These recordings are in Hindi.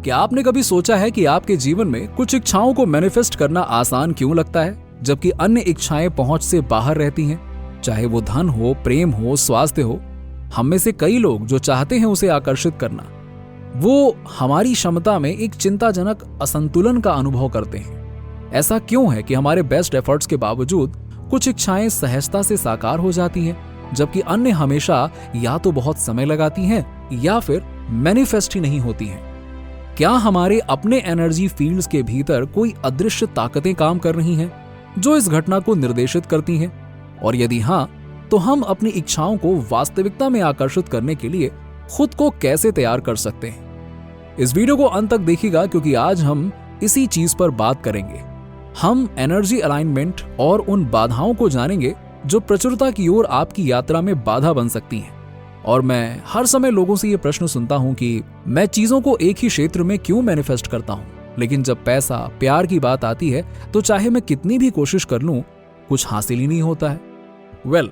क्या आपने कभी सोचा है कि आपके जीवन में कुछ इच्छाओं को मैनिफेस्ट करना आसान क्यों लगता है, जबकि अन्य इच्छाएं पहुंच से बाहर रहती हैं? चाहे वो धन हो, प्रेम हो, स्वास्थ्य हो, हम में से कई लोग जो चाहते हैं उसे आकर्षित करना, वो हमारी क्षमता में एक चिंताजनक असंतुलन का अनुभव करते हैं। ऐसा क्यों है कि हमारे बेस्ट एफर्ट्स के बावजूद कुछ इच्छाएं सहजता से साकार हो जाती हैं, जबकि अन्य हमेशा या तो बहुत समय लगाती हैं या फिर मैनिफेस्ट ही नहीं होती हैं? क्या हमारे अपने एनर्जी फील्ड्स के भीतर कोई अदृश्य ताकतें काम कर रही हैं जो इस घटना को निर्देशित करती हैं? और यदि हां, तो हम अपनी इच्छाओं को वास्तविकता में आकर्षित करने के लिए खुद को कैसे तैयार कर सकते हैं? इस वीडियो को अंत तक देखिएगा, क्योंकि आज हम इसी चीज पर बात करेंगे। हम एनर्जी अलाइनमेंट और उन बाधाओं को जानेंगे जो प्रचुरता की ओर आपकी यात्रा में बाधा बन सकती हैं। और मैं हर समय लोगों से ये प्रश्न सुनता हूं कि मैं चीजों को एक ही क्षेत्र में क्यों मैनिफेस्ट करता हूं, लेकिन जब पैसा, प्यार की बात आती है तो चाहे मैं कितनी भी कोशिश कर लूं, कुछ हासिल ही नहीं होता है। वेल,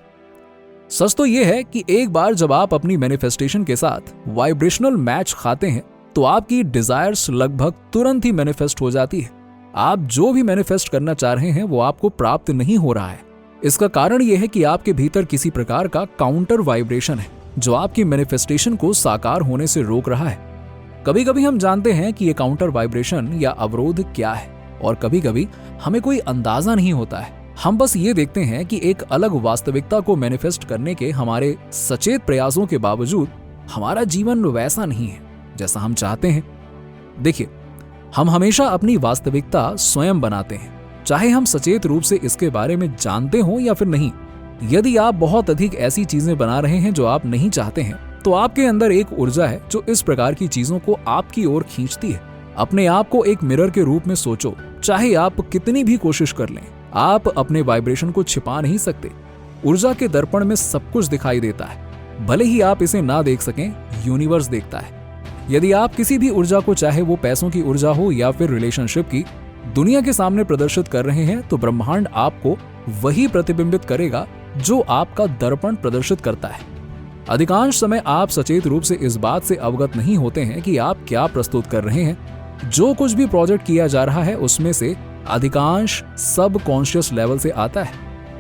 सच तो यह है कि एक बार जब आप अपनी मैनिफेस्टेशन के साथ वाइब्रेशनल मैच खाते हैं तो आपकी डिजायर्स लगभग तुरंत ही मैनिफेस्ट हो जाती है। आप जो भी मैनिफेस्ट करना चाह रहे हैं वो आपको प्राप्त नहीं हो रहा है। इसका कारण यह है कि आपके भीतर किसी प्रकार का काउंटर वाइब्रेशन है जो आपकी मैनिफेस्टेशन को साकार होने से रोक रहा है। कभी कभी हम जानते हैं कि ये काउंटर वाइब्रेशन या अवरोध क्या है, और कभी कभी हमें कोई अंदाजा नहीं होता है। हम बस ये देखते हैं कि एक अलग वास्तविकता को मैनिफेस्ट करने के हमारे सचेत प्रयासों के बावजूद हमारा जीवन वैसा नहीं है जैसा हम चाहते हैं। देखिए, हम हमेशा अपनी वास्तविकता स्वयं बनाते हैं, चाहे हम सचेत रूप से इसके बारे में जानते हों या फिर नहीं। यदि आप बहुत अधिक ऐसी चीजें बना रहे हैं जो आप नहीं चाहते हैं, तो आपके अंदर एक ऊर्जा है जो इस प्रकार की चीजों को आपकी ओर खींचती है। अपने आप को एक मिरर के रूप में सोचो। चाहे आप कितनी भी कोशिश कर लें, आप अपने वाइब्रेशन को छिपा नहीं सकते। ऊर्जा के दर्पण में सब कुछ दिखाई देता है, भले ही आप इसे ना देख सकें, यूनिवर्स देखता है। यदि आप किसी भी ऊर्जा को, चाहे वो पैसों की ऊर्जा हो या फिर रिलेशनशिप की, दुनिया के सामने प्रदर्शित कर रहे हैं, तो ब्रह्मांड आपको वही प्रतिबिंबित करेगा जो आपका दर्पण प्रदर्शित करता है। अधिकांश समय आप सचेत रूप से इस बात से अवगत नहीं होते हैं कि आप क्या प्रस्तुत कर रहे हैं। जो कुछ भी प्रोजेक्ट किया जा रहा है उसमें से अधिकांश सब कॉन्शियस लेवल से आता है,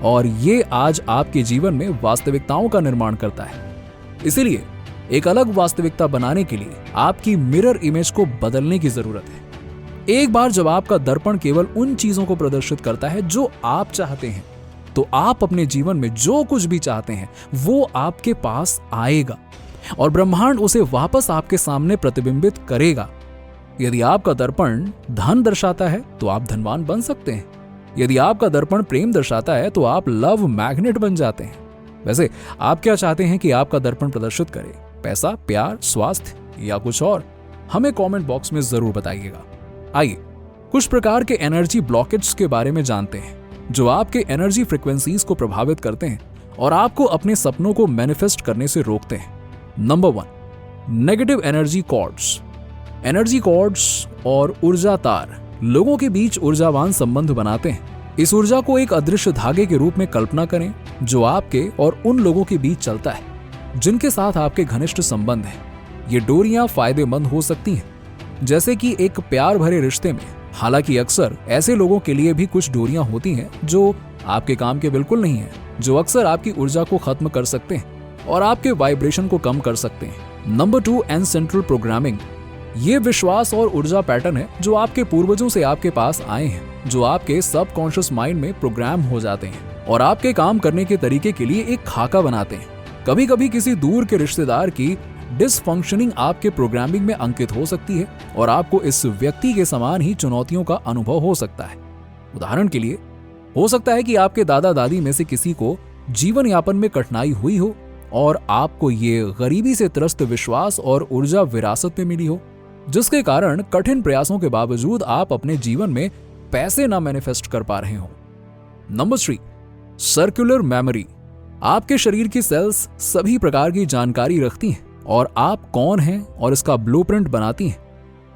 और ये आज आपके जीवन में वास्तविकताओं का निर्माण करता है। इसीलिए एक अलग वास्तविकता बनाने के लिए आपकी मिरर इमेज को बदलने की जरूरत है। एक बार जब आपका दर्पण केवल उन चीजों को प्रदर्शित करता है जो आप चाहते हैं, तो आप अपने जीवन में जो कुछ भी चाहते हैं वो आपके पास आएगा, और ब्रह्मांड उसे वापस आपके सामने प्रतिबिंबित करेगा। यदि आपका दर्पण धन दर्शाता है तो आप धनवान बन सकते हैं। यदि आपका दर्पण प्रेम दर्शाता है तो आप लव मैग्नेट बन जाते हैं। वैसे आप क्या चाहते हैं कि आपका दर्पण प्रदर्शित करे? पैसा, प्यार, स्वास्थ्य या कुछ और? हमें कमेंट बॉक्स में जरूर बताइएगा। आइए कुछ प्रकार के एनर्जी ब्लॉकेज के बारे में जानते हैं जो आपके एनर्जी फ्रीक्वेंसीज को प्रभावित करते हैं और आपको अपने सपनों को मैनिफेस्ट करने से रोकते हैं। Number 1, negative energy cords. Energy cords और ऊर्जा तार लोगों के बीच ऊर्जावान संबंध बनाते हैं। इस ऊर्जा को एक अदृश्य धागे के रूप में कल्पना करें जो आपके और उन लोगों के बीच चलता है जिनके साथ आपके घनिष्ठ संबंध हैं। ये डोरियां फायदेमंद हो सकती हैं, जैसे कि एक प्यार भरे रिश्ते में। हालांकि अक्सर ऐसे लोगों के लिए भी कुछ डोरियां होती हैं जो आपके काम के बिल्कुल नहीं है, जो अक्सर आपकी ऊर्जा को खत्म कर सकते हैं और आपके वाइब्रेशन को कम कर सकते हैं। Number 2, ancestral programming. ये विश्वास और ऊर्जा पैटर्न है जो आपके पूर्वजों से आपके पास आए हैं, जो आपके सबकॉन्शियस माइंड में प्रोग्राम हो जाते हैं और आपके काम करने के तरीके के लिए एक खाका बनाते हैं। कभी कभी किसी दूर के रिश्तेदार की डिसफंक्शनिंग आपके प्रोग्रामिंग में अंकित हो सकती है और आपको इस व्यक्ति के समान ही चुनौतियों का अनुभव हो सकता है। उदाहरण के लिए, हो सकता है कि आपके दादा दादी में से किसी को जीवन यापन में कठिनाई हुई हो और आपको ये गरीबी से त्रस्त विश्वास और ऊर्जा विरासत में मिली हो, जिसके कारण कठिन प्रयासों के बावजूद आप अपने जीवन में पैसे ना मैनिफेस्ट कर पा रहे हो। Number 3, circular memory. आपके शरीर की सेल्स सभी प्रकार की जानकारी रखती हैं और आप कौन हैं और इसका ब्लूप्रिंट बनाती हैं।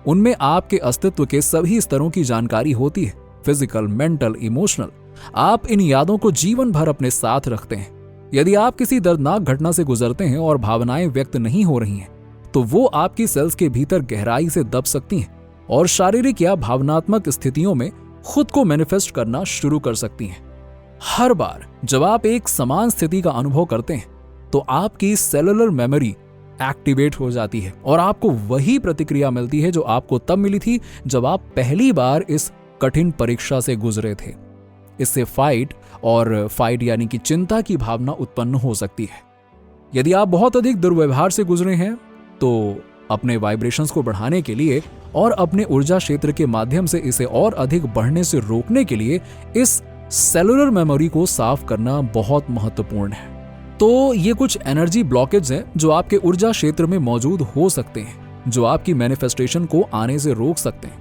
उनमें आपके अस्तित्व के सभी स्तरों की जानकारी होती है, फिजिकल, मेंटल, इमोशनल। आप इन यादों को जीवन भर अपने साथ रखते हैं। यदि आप किसी दर्दनाक घटना से गुजरते हैं और भावनाएं व्यक्त नहीं हो रही हैं, तो वो आपकी सेल्स के भीतर गहराई से दब सकती हैं और शारीरिक या भावनात्मक स्थितियों में खुद को मैनिफेस्ट करना शुरू कर सकती हैं। हर बार जब आप एक समान स्थिति का अनुभव करते हैं तो आपकी सेलुलर मेमोरी एक्टिवेट हो जाती है और आपको वही प्रतिक्रिया मिलती है जो आपको तब मिली थी जब आप पहली बार इस कठिन परीक्षा से गुजरे थे। इससे फाइट यानी कि चिंता की भावना उत्पन्न हो सकती है। यदि आप बहुत अधिक दुर्व्यवहार से गुजरे हैं तो अपने वाइब्रेशंस को बढ़ाने के लिए और अपने ऊर्जा क्षेत्र के माध्यम से इसे और अधिक बढ़ने से रोकने के लिए इस सेलुलर मेमोरी को साफ करना बहुत महत्वपूर्ण है। तो ये कुछ एनर्जी ब्लॉकेज हैं जो आपके ऊर्जा क्षेत्र में मौजूद हो सकते हैं, जो आपकी मैनिफेस्टेशन को आने से रोक सकते हैं।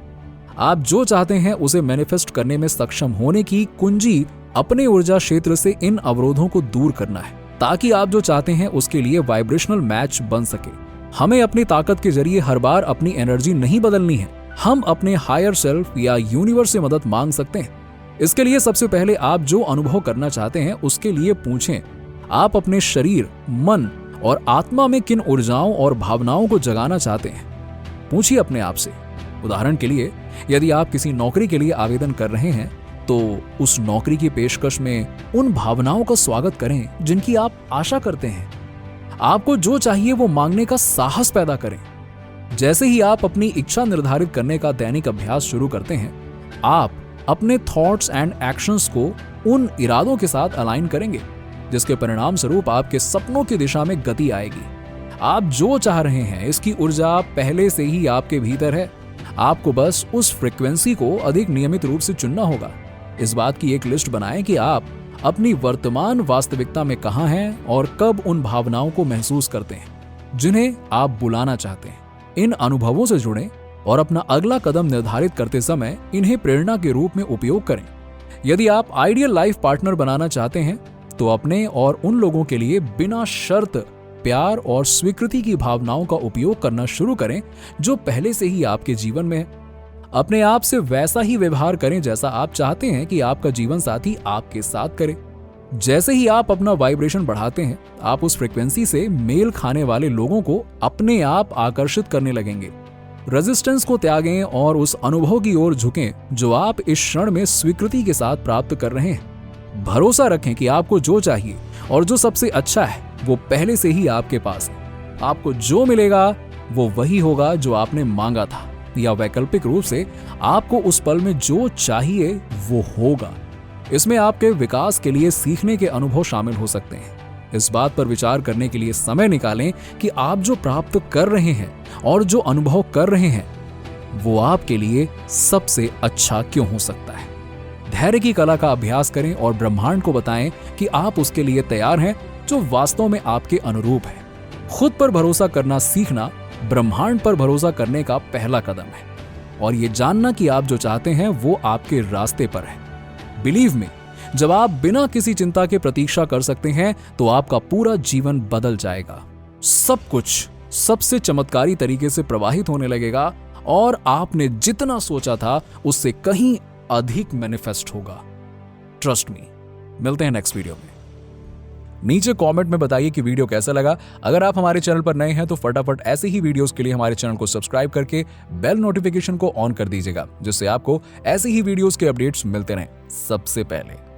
आप जो चाहते हैं उसे मैनिफेस्ट करने में सक्षम होने की कुंजी अपने ऊर्जा क्षेत्र से इन अवरोधों को दूर करना है, ताकि आप जो चाहते हैं उसके लिए वाइब्रेशनल मैच बन सके। हमें अपनी ताकत के जरिए हर बार अपनी एनर्जी नहीं बदलनी है। हम अपने हायर सेल्फ या यूनिवर्स से मदद मांग सकते हैं। इसके लिए सबसे पहले आप जो अनुभव करना चाहते हैं उसके लिए पूछें, आप अपने शरीर, मन और आत्मा में किन ऊर्जाओं और भावनाओं को जगाना चाहते हैं। पूछिए अपने आप से। उदाहरण के लिए, यदि आप किसी नौकरी के लिए आवेदन कर रहे हैं तो उस नौकरी की पेशकश में उन भावनाओं का स्वागत करें जिनकी आप आशा करते हैं। आपको जो चाहिए वो मांगने का साहस पैदा करें। जैसे ही आप अपनी इच्छा निर्धारित करने का दैनिक अभ्यास शुरू करते हैं, आप अपने थॉट्स एंड एक्शंस को उन इरादों के साथ अलाइन करेंगे जिसके परिणाम स्वरूप आपके सपनों की दिशा में गति आएगी। आप जो चाह रहे हैं इसकी ऊर्जा पहले से ही आपके भीतर है। आपको बस उस फ्रीक्वेंसी को अधिक नियमित रूप से चुनना होगा। इस बात की एक लिस्ट बनाएं कि आप अपनी वर्तमान वास्तविकता में कहां हैं और कब उन भावनाओं को महसूस करते हैं जिन्हें आप बुलाना चाहते हैं। इन अनुभवों से जुड़ें और अपना अगला कदम निर्धारित करते समय इन्हें प्रेरणा के रूप में उपयोग करें। यदि आप आइडियल लाइफ पार्टनर बनाना चाहते हैं तो अपने और उन लोगों के लिए बिना शर्त प्यार और स्वीकृति की भावनाओं का उपयोग करना शुरू करें जो पहले से ही आपके जीवन में है। अपने आप से वैसा ही व्यवहार करें जैसा आप चाहते हैं कि आपका जीवन साथी आपके साथ करे। जैसे ही आप अपना वाइब्रेशन बढ़ाते हैं, आप उस फ्रीक्वेंसी से मेल खाने वाले लोगों को अपने आप आकर्षित करने लगेंगे। रेजिस्टेंस को त्यागें और उस अनुभव की ओर झुकें जो आप इस क्षण में स्वीकृति के साथ प्राप्त कर रहे हैं। भरोसा रखें कि आपको जो चाहिए और जो सबसे अच्छा है वो पहले से ही आपके पास है। आपको जो मिलेगा वो वही होगा जो आपने मांगा था, या वैकल्पिक रूप से आपको उस पल में जो चाहिए वो होगा। इसमें आपके विकास के लिए सीखने के अनुभव शामिल हो सकते हैं। इस बात पर विचार करने के लिए समय निकालें कि आप जो प्राप्त कर रहे हैं और जो अनुभव कर रहे हैं वो आपके लिए सबसे अच्छा क्यों हो सकता है। धैर्य की कला का अभ्यास करें और ब्रह्मांड को बताएं कि आप उसके लिए तैयार हैं जो वास्तव में आपके अनुरूप है। खुद पर भरोसा करना सीखना ब्रह्मांड पर भरोसा करने का पहला कदम है, और ये जानना कि आप जो चाहते हैं वो आपके रास्ते पर है। बिलीव मी, जब आप बिना किसी चिंता के प्रतीक्षा कर सकते हैं तो आपका पूरा जीवन बदल जाएगा। सब कुछ सबसे चमत्कारी तरीके से प्रवाहित होने लगेगा और आपने जितना सोचा था उससे कहीं अधिक मैनिफेस्ट होगा। Trust me. मिलते हैं नेक्स्ट वीडियो में। नीचे कमेंट में बताइए कि वीडियो कैसा लगा। अगर आप हमारे चैनल पर नए हैं तो फटाफट ऐसे ही वीडियोस के लिए हमारे चैनल को सब्सक्राइब करके बेल नोटिफिकेशन को ऑन कर दीजिएगा, जिससे आपको ऐसे ही वीडियोस के अपडेट्स मिलते रहें सबसे पहले।